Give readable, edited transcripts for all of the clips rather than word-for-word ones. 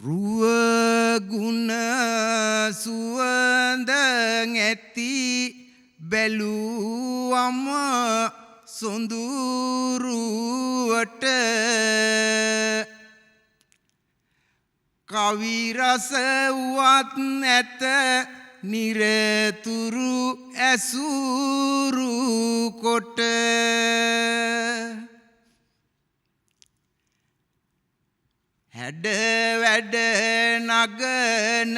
රුව ගුණ සුවඳ ඇති බැලුවම සොඳුරුවට කවි රස වුවත් නැත නිරතුරු ඇසුරු කොට හැඩ වැඩ නගන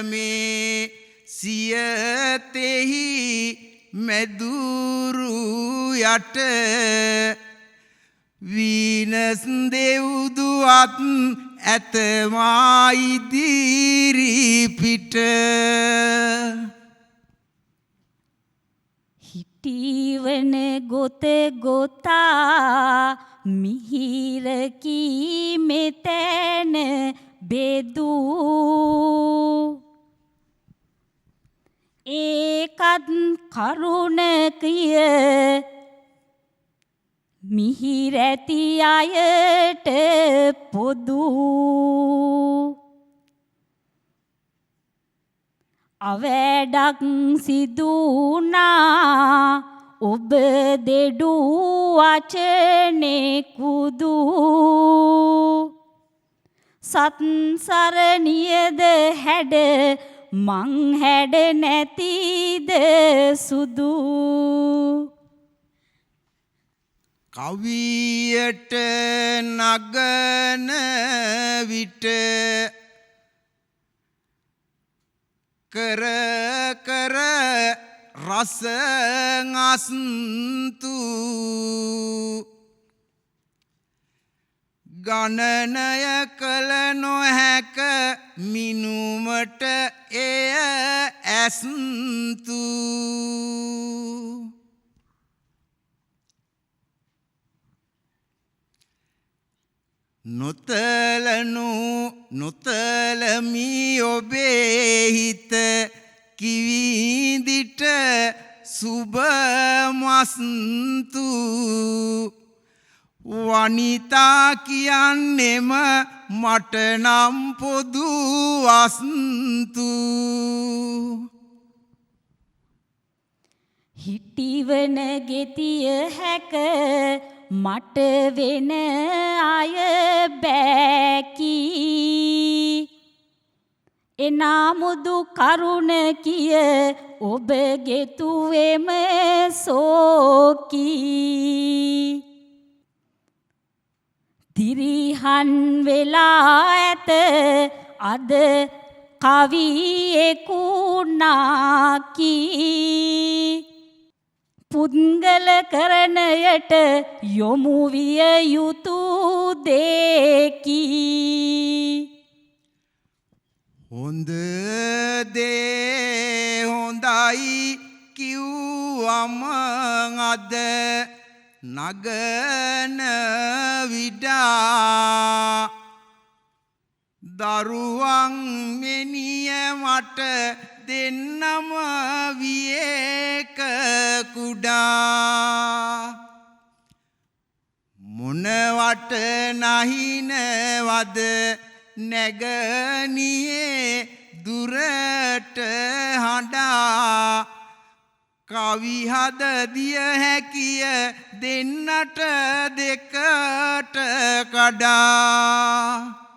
මේ සියතෙහි මැදුරු යට වීනස් දෙව්දුවත් ඇතමා ඉදිරි පිට හිටිවන ගොත ගොතා මිහිරකී මෙතැන බෙදූ ඒකත් කරුණකිය මිහිරැති අයට පොදු අවැඩක් සිදුනා ඔබ දෙඩු වචනෙකුදු සත්සරණියද හැඩ මං හැඩ නැතිද සුදු කවියට නගන විට කර කර රස අස්තු ගණනය කළ නොහැක මිනුමට එය ඇස්තු නොතලනු නොතලමි ඔබේ හිත කිවිදිට සුබමස්තු වනිතා කියන්නෙම මට නම් පොදු වස්තු හිටිවන ගෙතිය හැක මට වෙන අය බෑකී එනාමුදු කරුණ කිය ඔබ ගෙතුවෙම සෝකී දිරිහන් වෙලා ඇත අද කවියෙකු නාකී පුද්ගල කරණයට යොමු විය යුතු දෙකී හොඳ දේ හොඳයි කිව්වම අද නගන විඩා දරුවන් මෙනිය මට දෙන්නම වියේක කුඩා මොනවට නහිනවද නැගනියේ දුරට හඬා කවි හද දිය හැකිය දෙන්නට දෙකට කඩා